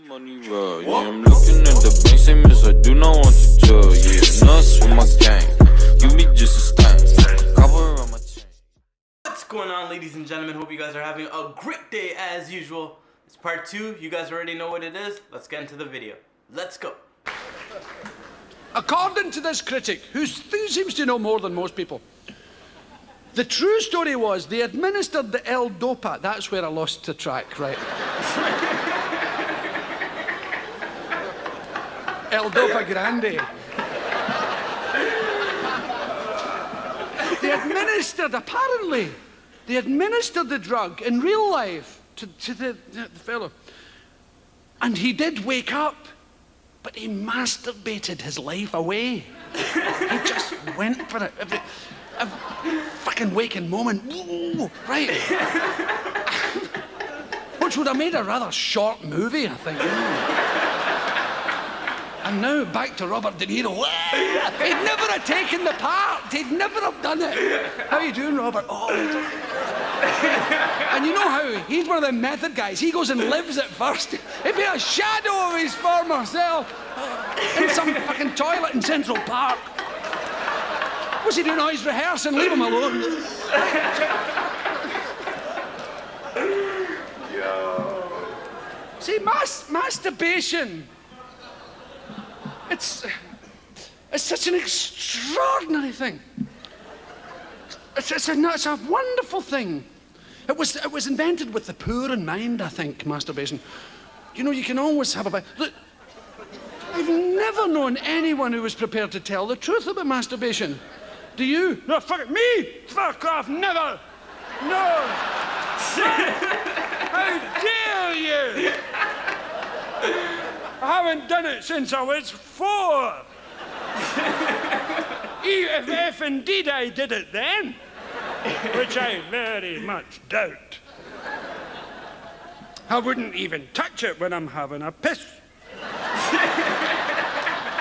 Money raw, yeah, I'm looking at the bank, say miss, I do not want to chill, yeah, nuts with my gang, you be just a stain, cover on my chain. What's going on, ladies and gentlemen? Hope you guys are having a great day as usual. It's part 2, you guys already know what it is. Let's get into the video. Let's go. According to this critic, who seems to know more than most people, the true story was they administered the L-Dopa. That's where I lost the track, right? L-Dopa Grande. Apparently, they administered the drug in real life to the fellow. And he did wake up, but he masturbated his life away. He just went for it. Every fucking waking moment. Ooh, right. Which would have made a rather short movie, I think. And now back to Robert De Niro. He'd never have taken the part. He'd never have done it. How you doing, Robert? Oh. And you know how he's one of them method guys. He goes and lives at first. He'd be a shadow of his former self in some fucking toilet in Central Park. What's he doing? Oh, he's rehearsing. Leave him alone. See, masturbation. It's such an extraordinary thing. It's a wonderful thing. It was invented with the poor in mind, I think, masturbation. You know, you can always have a bit. Look, I've never known anyone who was prepared to tell the truth about masturbation. Do you? No, fuck it. Me? Fuck off, never. No. How dare you? I haven't done it since I was 4. if indeed I did it then, which I very much doubt. I wouldn't even touch it when I'm having a piss.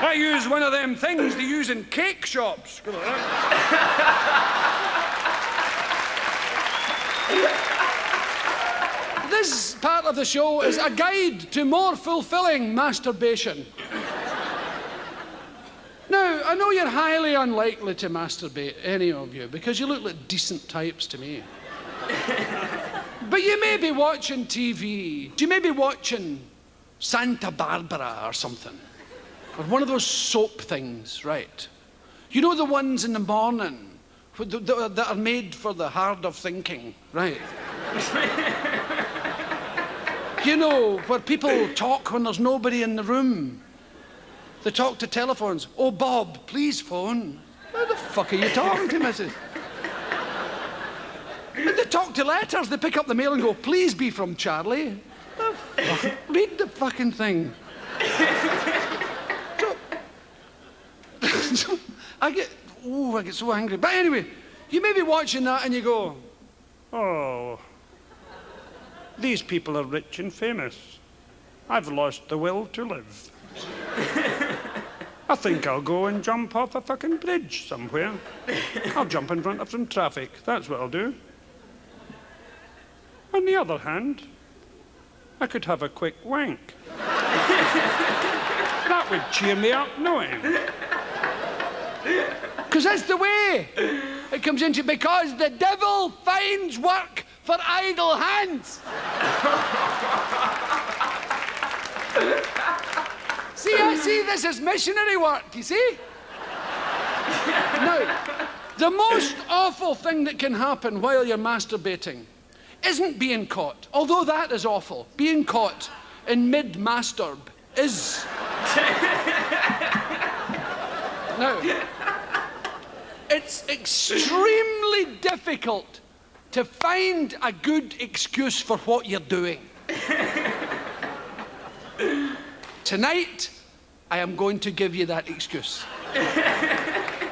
I use one of them things they use in cake shops. This part of the show is a guide to more fulfilling masturbation. Now, I know you're highly unlikely to masturbate, any of you, because you look like decent types to me. But you may be watching TV. You may be watching Santa Barbara or something. Or one of those soap things, right? You know the ones in the morning that are made for the hard of thinking, right? You know, where people talk when there's nobody in the room. They talk to telephones. Oh, Bob, please phone. Who the fuck are you talking to, missus? And they talk to letters. They pick up the mail and go, please be from Charlie. Oh, fuck. Read the fucking thing. So, I get so angry. But anyway, you may be watching that and you go, oh, these people are rich and famous. I've lost the will to live. I think I'll go and jump off a fucking bridge somewhere. I'll jump in front of some traffic. That's what I'll do. On the other hand, I could have a quick wank. That would cheer me up, knowing. Because that's the way it comes into, because the devil finds work for idle hands. See, this is missionary work, you see? Now, the most awful thing that can happen while you're masturbating isn't being caught, although that is awful. Being caught in mid-masturb is. Now, it's extremely difficult to find a good excuse for what you're doing. Tonight, I am going to give you that excuse.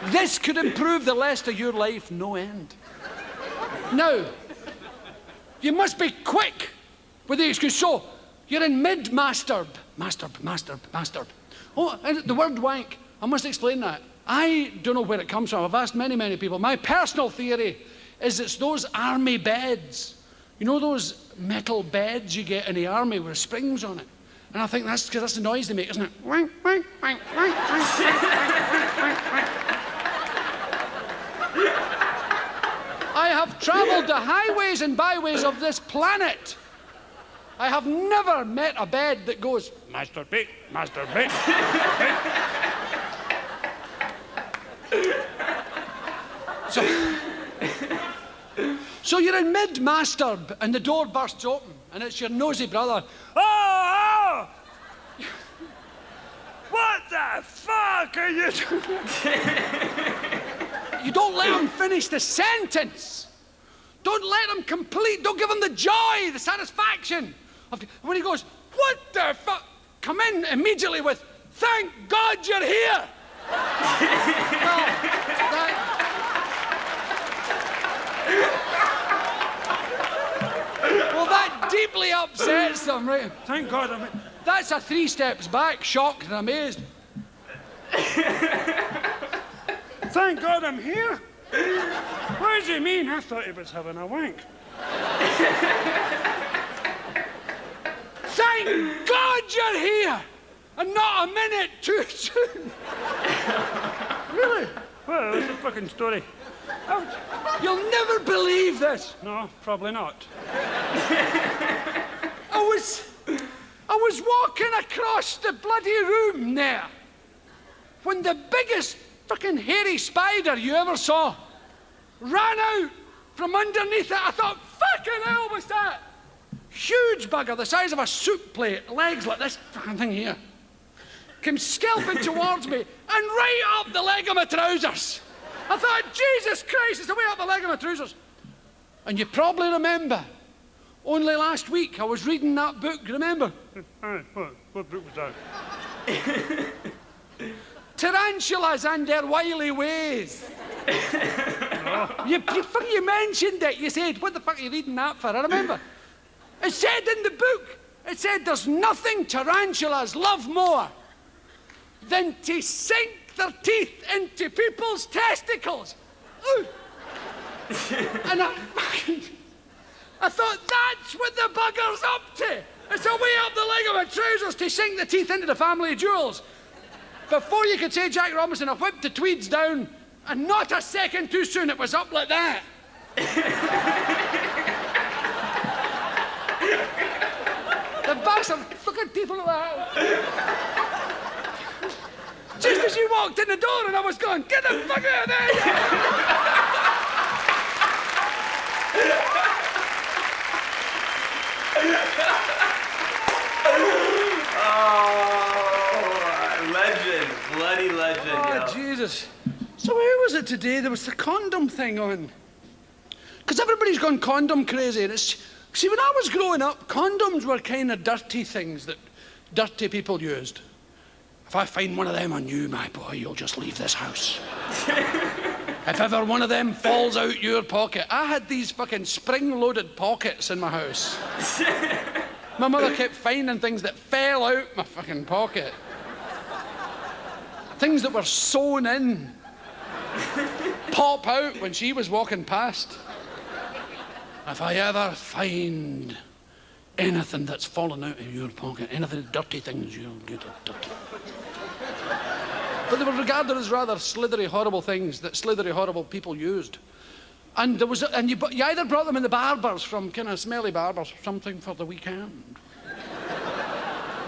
This could improve the rest of your life no end. Now, you must be quick with the excuse. So, you're in mid-masturb. Masturb. Oh, and the word wank, I must explain that. I don't know where it comes from. I've asked many, many people. My personal theory is it's those army beds. You know those metal beds you get in the army with springs on it? And I think that's because that's the noise they make, isn't it? Wank, wank, wank, wank, wank, wank, wank, wank. I have travelled the highways and byways of this planet. I have never met a bed that goes, masturbate, masturbate, masturbate. So you're in mid-masturb and the door bursts open and it's your nosy brother. Oh! What the fuck are you doing? You don't let him finish the sentence. Don't let him complete, don't give him the joy, the satisfaction. When he goes, what the fuck? Come in immediately with, thank God you're here. Well, that deeply upsets them, right? Thank God I'm in. That's a 3 steps back, shocked and amazed. Thank God I'm here. What does he mean? I thought he was having a wank. Thank God you're here, and not a minute too soon. Really? Well, it's a fucking story. You'll never believe this. No, probably not. I was walking across the bloody room there when the biggest fucking hairy spider you ever saw ran out from underneath it. I thought, fucking hell was that? Huge bugger, the size of a soup plate, legs like this fucking thing here, came skelping towards me and right up the leg of my trousers. I thought, Jesus Christ, it's way up the leg of my trousers. And you probably remember, only last week I was reading that book, remember? What book was that? Tarantulas and their wily ways. You mentioned it. You said, what the fuck are you reading that for? I remember. It said in the book, it said there's nothing tarantulas love more than to sink their teeth into people's testicles. Ooh. And I thought, that's what the bugger's up to. It's a way up the leg of my trousers to sink the teeth into the family jewels. Before you could say Jack Robinson, I whipped the tweeds down, and not a second too soon, it was up like that. The bastard fucking teeth like that. Just as you walked in the door, and I was going, get the fuck out of there! Legend, bloody legend. Oh, yo. Jesus. So where was it today? There was the condom thing on. Because everybody's gone condom crazy. And it's, see, when I was growing up, condoms were kind of dirty things that dirty people used. If I find one of them on you, my boy, you'll just leave this house. If ever one of them falls out your pocket. I had these fucking spring-loaded pockets in my house. My mother kept finding things that fell out my fucking pocket. Things that were sewn in. Pop out when she was walking past. If I ever find anything that's fallen out of your pocket, anything dirty things, you'll get it dirty. But they were regarded as rather slithery, horrible things that slithery, horrible people used. And there was, you either brought them in the barbers from kind of smelly barbers, something for the weekend.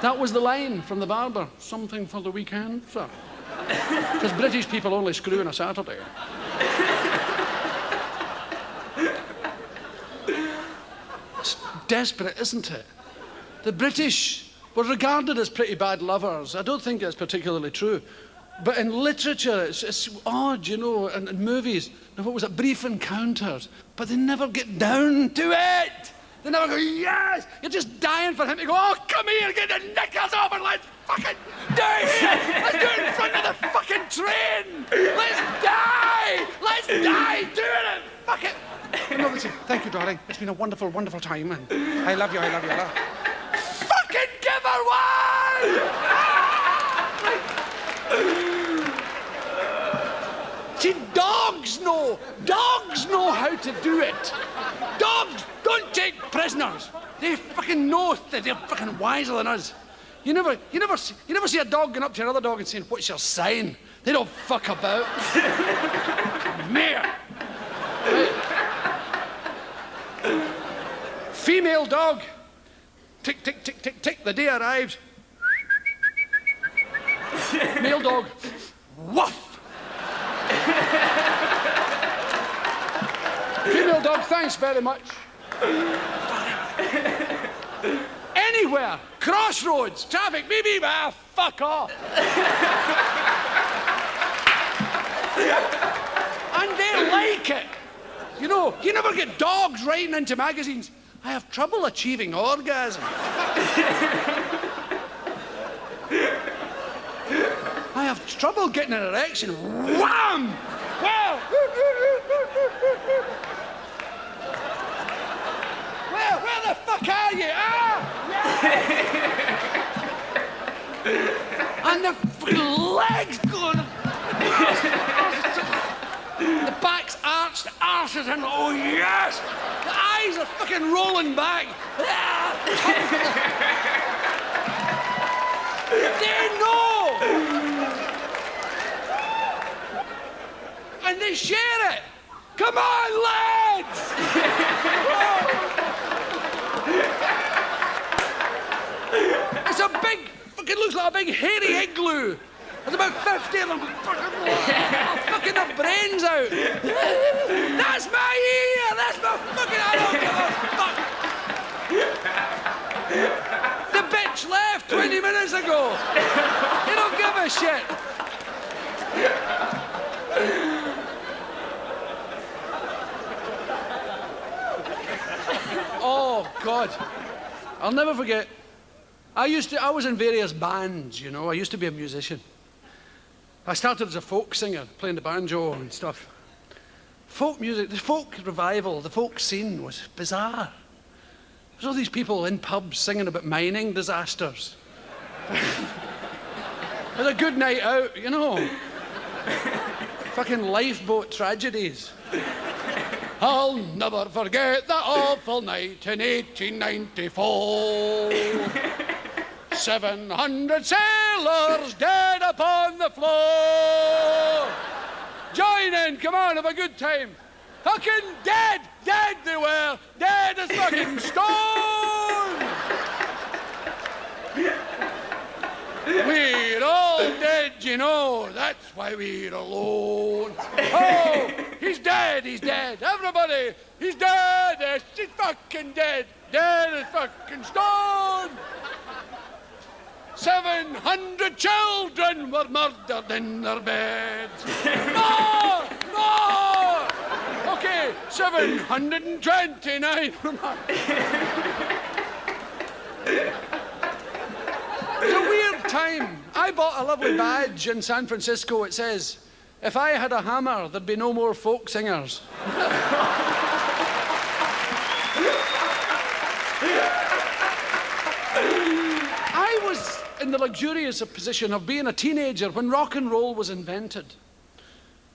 That was the line from the barber, something for the weekend, sir. Because British people only screw on a Saturday. It's desperate, isn't it? The British were regarded as pretty bad lovers. I don't think that's particularly true. But in literature, it's odd, you know, and in movies, what was it, brief encounters, but they never get down to it. They never go, yes! You're just dying for him to go, oh, come here, get the knickers off and let's fucking do it! Let's do it in front of the fucking train! Let's die! Let's die doing it! Fuck it! No, listen, thank you, darling. It's been a wonderful, wonderful time, and I love you, I love you, I love you. Fucking give her one! See, dogs know how to do it. Dogs don't take prisoners. They fucking know that they're fucking wiser than us. You never see a dog going up to another dog and saying, "What's your sign?" They don't fuck about. Mare. Female dog. Tick, tick, tick, tick, tick. The day arrives. Male dog. Woof. Female dog, thanks very much. Anywhere, crossroads, traffic, beep, beep, fuck off. And they like it. You know, you never get dogs writing into magazines, "I have trouble achieving orgasm." "I have trouble getting an erection." Wham! Well, where the fuck are you? And the fucking legs going. The back's arched, the arse is in. Oh yes! The eyes are fucking rolling back. They know! And they share it! Come on, lads! It's a big, fucking looks like a big hairy igloo. There's about 50 of them fucking their brains out. That's my ear! That's my fucking... I don't give a fuck. The bitch left 20 minutes ago. They don't give a shit. Oh, God. I'll never forget. I was in various bands, you know. I used to be a musician. I started as a folk singer, playing the banjo and stuff. Folk music, the folk revival, the folk scene was bizarre. There's all these people in pubs singing about mining disasters. It was a good night out, you know. Fucking lifeboat tragedies. I'll never forget that awful night in 1894. 700 sailors dead upon the floor. Join in, come on, have a good time. Fucking dead, dead they were, dead as fucking stone. We're all dead, you know, that's why we're alone. Oh, he's dead, everybody, he's dead, he's fucking dead, dead as fucking stone. 700 children were murdered in their beds. No! No! Okay, 729 were murdered. It's a weird time. I bought a lovely badge in San Francisco. It says, "If I had a hammer, there'd be no more folk singers." I was in the luxurious position of being a teenager when rock and roll was invented.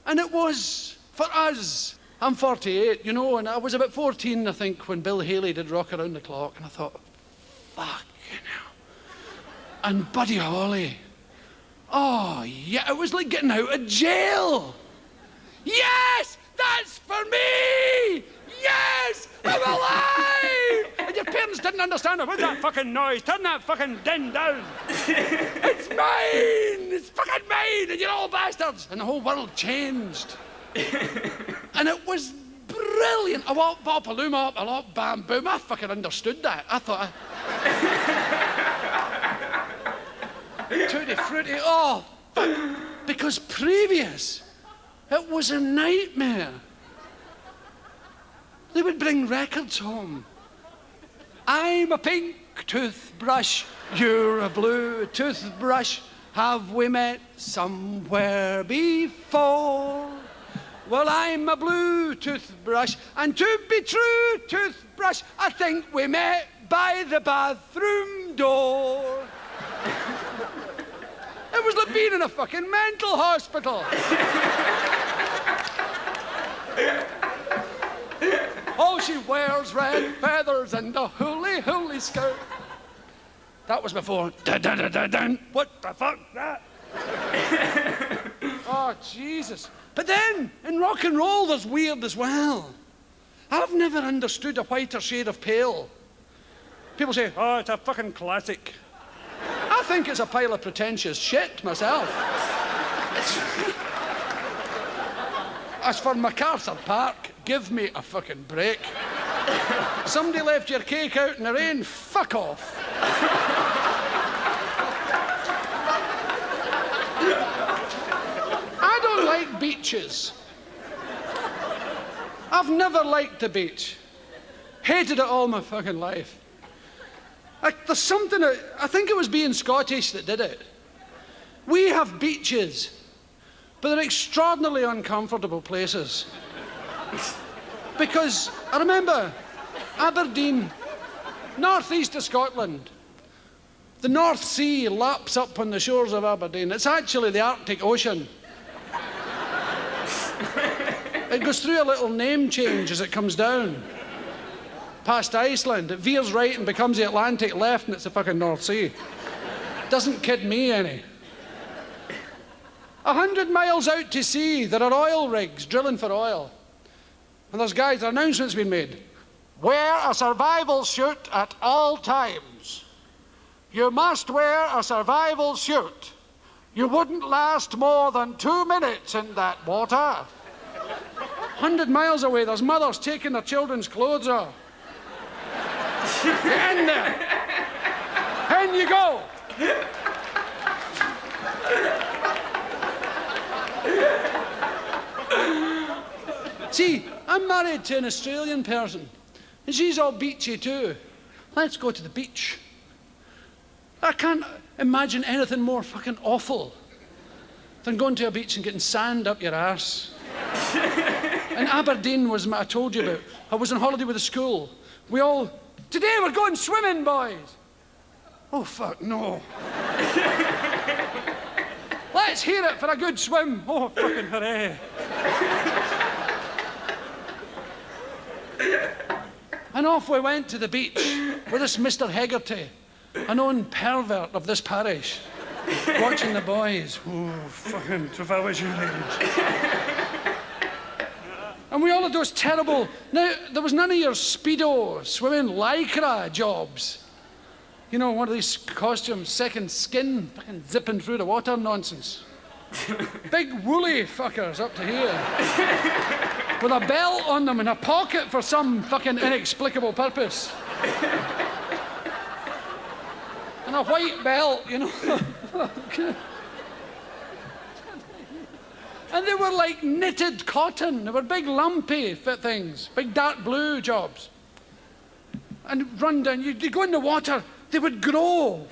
And it was, for us, I'm 48, you know, and I was about 14, I think, when Bill Haley did Rock Around the Clock, and I thought, fuck, you know. And Buddy Holly. Oh, yeah, it was like getting out of jail. Yes, that's for me! Yes, I'm alive! And your parents didn't understand it. What's that fucking noise? Turn that fucking din down. It's mine! It's fucking mine! And you're all bastards! And the whole world changed. And it was brilliant. I walked Bop a Loom up, a lot bam boom. I fucking understood that. I thought Tutti Frutti, oh, fuck. Because previous, it was a nightmare. They would bring records home. I'm a pink toothbrush, you're a blue toothbrush. Have we met somewhere before? Well, I'm a blue toothbrush, and to be true, toothbrush, I think we met by the bathroom door. It was like being in a fucking mental hospital. Oh, she wears red feathers and a hooly skirt. That was before da-da-da-da-dun. What the fuck, that? Oh, Jesus. But then, in rock and roll, there's weird as well. I've never understood a whiter shade of pale. People say, oh, it's a fucking classic. I think it's a pile of pretentious shit myself. As for MacArthur Park, give me a fucking break. Somebody left your cake out in the rain, fuck off. I don't like beaches. I've never liked the beach. Hated it all my fucking life. There's something, I think it was being Scottish that did it. We have beaches, but they're extraordinarily uncomfortable places. Because I remember Aberdeen, northeast of Scotland, the North Sea laps up on the shores of Aberdeen. It's actually the Arctic Ocean. It goes through a little name change as it comes down. Past Iceland, it veers right and becomes the Atlantic left, and it's the fucking North Sea. Doesn't kid me any. 100 miles out to sea, there are oil rigs drilling for oil. And there's guys, the announcement's been made. Wear a survival suit at all times. You must wear a survival suit. You wouldn't last more than 2 minutes in that water. 100 miles away, there's mothers taking their children's clothes off. Get in there. In you go. See, I'm married to an Australian person, and she's all beachy too. Let's go to the beach. I can't imagine anything more fucking awful than going to a beach and getting sand up your arse. In Aberdeen was I told you about. I was on holiday with the school. Today we're going swimming, boys. Oh, fuck, no. Let's hear it for a good swim. Oh, fucking hooray. And off we went to the beach with this Mr. Hegarty, a known pervert of this parish, watching the boys. Oh, fucking, if I was your age. And we all had those terrible... Now, there was none of your Speedo, swimming lycra jobs. You know, one of these costumes, second skin, fucking zipping through the water nonsense. Big woolly fuckers up to here. With a belt on them and a pocket for some fucking inexplicable purpose. And a white belt, you know. And they were like knitted cotton. They were big lumpy fit things, big dark blue jobs. And run down, you'd go in the water, they would grow.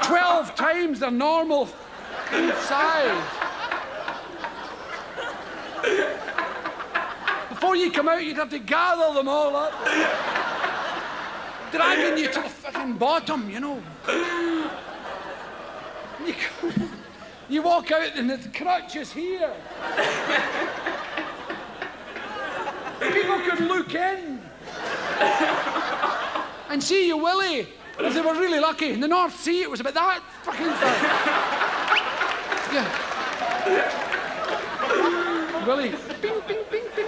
12 times their normal size. Before you come out, you'd have to gather them all up. Dragging you to the fucking bottom, you know. You walk out and the crutch is here. People could look in and see your willy if they were really lucky. In the North Sea, it was about that fucking thing. Yeah. Willy. Bing, bing, bing, bing, bing.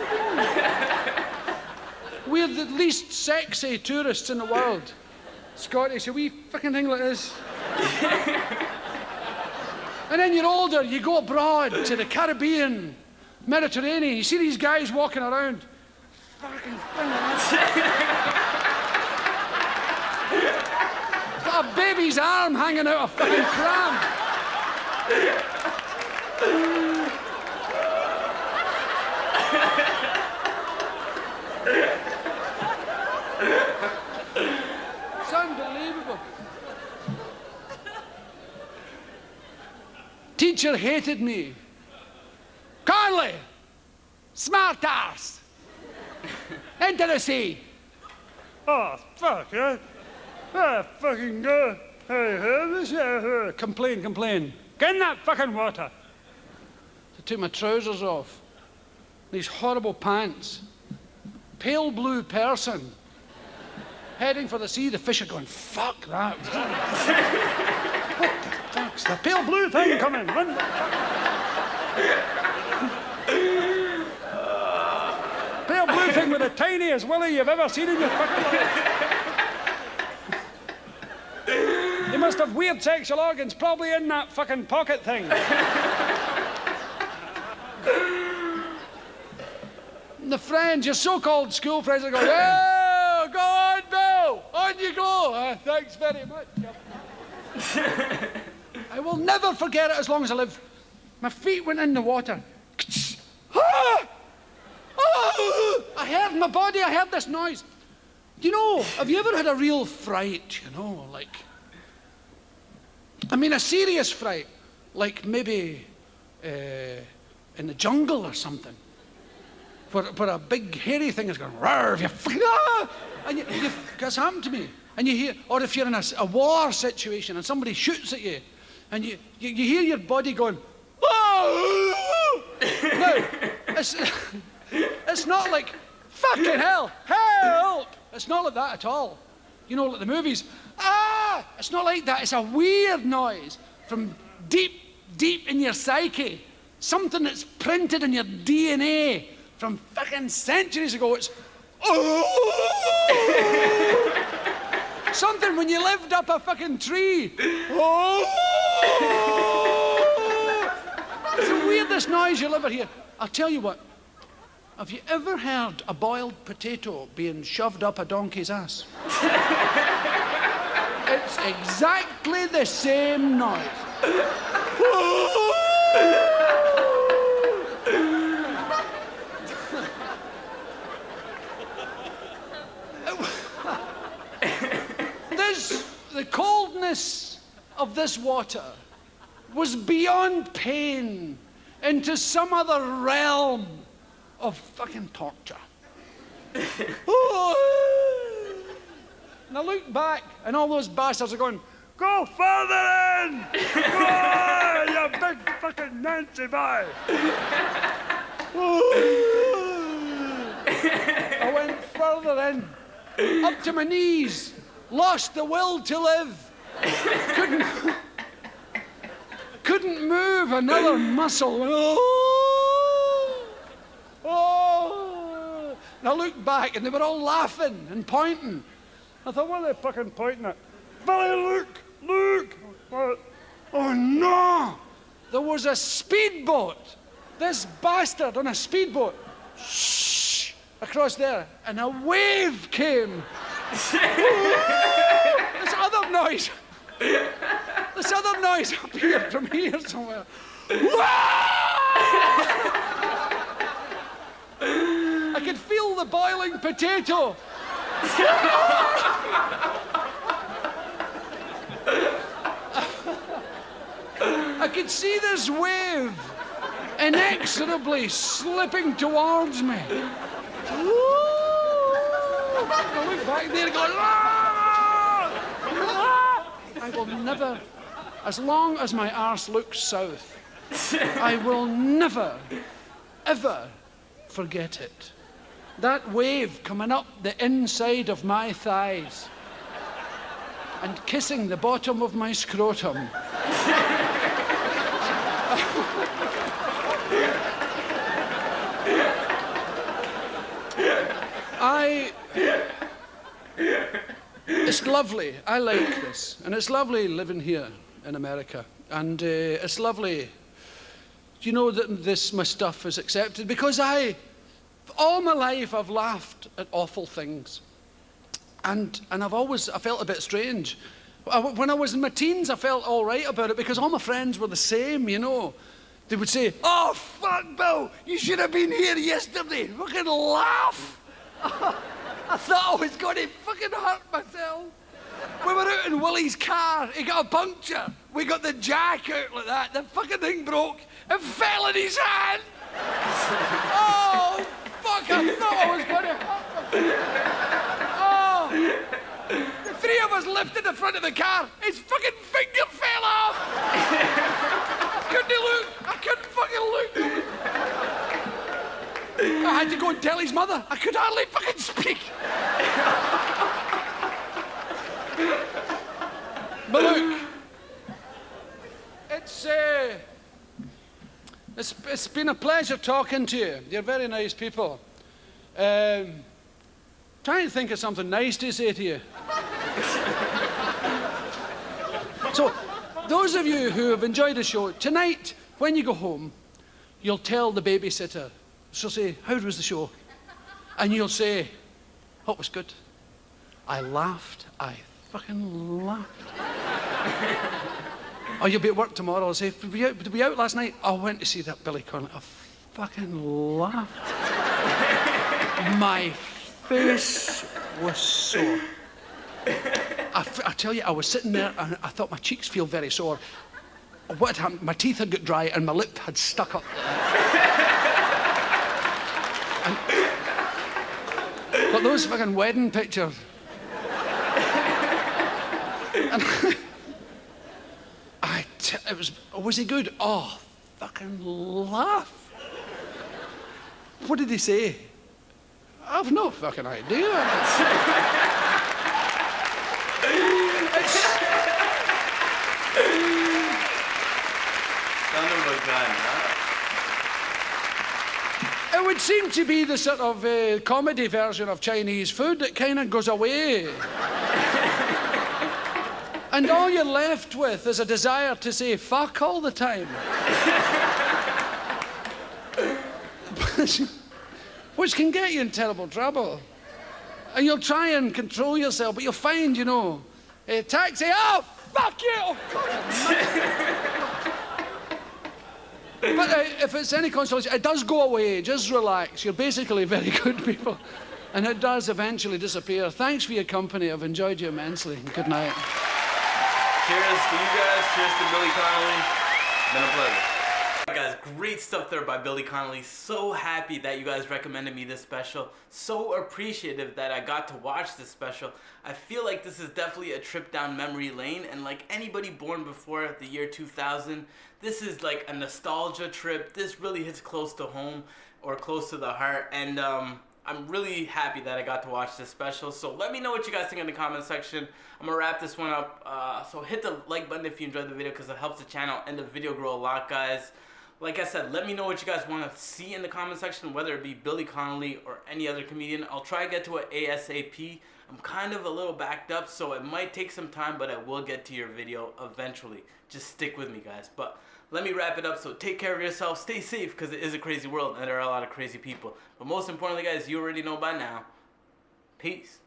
We're the least sexy tourists in the world. Scottish, a wee fucking thing like this. And then you're older, you go abroad to the Caribbean, Mediterranean, you see these guys walking around. Fucking thing like that. Got a baby's arm hanging out of fucking pram. It's unbelievable. Teacher hated me. Connolly, smart ass. Into the sea. Oh, fuck, eh? Ah, fucking go. Hey, complain. Get in that fucking water. I took my trousers off. these horrible pants, pale blue person, heading for the sea. The fish are going, fuck that. What the fuck's the pale blue thing coming? Run. Pale blue thing with the tiniest willy you've ever seen in your fucking life. They must have weird sexual organs probably in that fucking pocket thing. And the friends, your so-called school friends are going, oh, go on, Bill, on you go. Thanks very much. I will never forget it as long as I live. My feet went in the water. I heard my body, I heard this noise. You know, have you ever had a real fright, you know, like, I mean a serious fright, like maybe in the jungle or something, where a big hairy thing is going, roar, and that's happened to me. And you hear, or if you're in a war situation and somebody shoots at you, and you hear your body going, oh! No, it's not like, fucking hell, help! It's not like that at all. You know, like the movies, it's not like that. It's a weird noise from deep, deep in your psyche. Something that's printed in your DNA from fucking centuries ago. It's, something when you lived up a fucking tree. It's the weirdest noise you'll ever hear. I'll tell you what. Have you ever heard a boiled potato being shoved up a donkey's ass? It's exactly the same noise. The coldness of this water was beyond pain into some other realm of fucking torture. And I look back, and all those bastards are going, go further in! Go, you big fucking Nancy boy! I went further in, up to my knees, lost the will to live, couldn't move another muscle. Oh! And I looked back and they were all laughing and pointing. I thought, what are they fucking pointing at? Billy, look! Oh no! There was a speedboat. This bastard on a speedboat. Shh! Across there. And a wave came. This other noise appeared from here somewhere. I could feel the boiling potato. I could see this wave inexorably slipping towards me. I look back there going, I will never, as long as my arse looks south, I will never, ever forget it. That wave coming up the inside of my thighs and kissing the bottom of my scrotum. It's lovely. I like this. And it's lovely living here in America. And it's lovely, you know, that my stuff is accepted, because all my life I've laughed at awful things. And I felt a bit strange. When I was in my teens, I felt all right about it because all my friends were the same, you know. They would say, oh, fuck, Bill, you should have been here yesterday. Fucking laugh. I thought I was going to fucking hurt myself. We were out in Willie's car. He got a puncture. We got the jack out like that. The fucking thing broke. It fell in his hand. Oh, fuck, I thought I was going to hurt myself. Oh. The three of us lifted the front of the car. His fucking finger fell off. I couldn't fucking look. I had to go and tell his mother. I could hardly fucking speak. But look, it's been a pleasure talking to you. You're very nice people. Trying to think of something nice to say to you. So, those of you who have enjoyed the show, tonight, when you go home, you'll tell the babysitter. She'll say, how was the show? And you'll say, oh, it was good. I laughed. I fucking laughed. Or you'll be at work tomorrow and say, did we out last night? I went to see that Billy Connolly. I fucking laughed. My face was sore. I tell you, I was sitting there and I thought my cheeks feel very sore. What happened? My teeth had got dry and my lip had stuck up. And got those fucking wedding pictures. And was he good? Oh, fucking laugh. What did he say? I've no fucking idea. Son of a gun, huh? It would seem to be the sort of comedy version of Chinese food that kind of goes away. And all you're left with is a desire to say fuck all the time. Which can get you in terrible trouble. And you'll try and control yourself, but you'll find, taxi, oh, fuck you! Oh, but if it's any consolation, it does go away. Just relax. You're basically very good people. And it does eventually disappear. Thanks for your company. I've enjoyed you immensely. Good night. Cheers to you guys. Cheers to Billy Connolly. It's been a pleasure. Guys, great stuff there by Billy Connolly. So happy that you guys recommended me this special. So appreciative that I got to watch this special. I feel like this is definitely a trip down memory lane, and like anybody born before the year 2000, this is like a nostalgia trip. This really hits close to home or close to the heart, and I'm really happy that I got to watch this special. So let me know what you guys think in the comment section. I'm gonna wrap this one up. So hit the like button if you enjoyed the video, because it helps the channel and the video grow a lot, guys. Like I said, let me know what you guys want to see in the comment section, whether it be Billy Connolly or any other comedian. I'll try to get to it ASAP. I'm kind of a little backed up, so it might take some time, but I will get to your video eventually. Just stick with me, guys. But let me wrap it up. So take care of yourself. Stay safe, because it is a crazy world and there are a lot of crazy people. But most importantly, guys, you already know by now. Peace.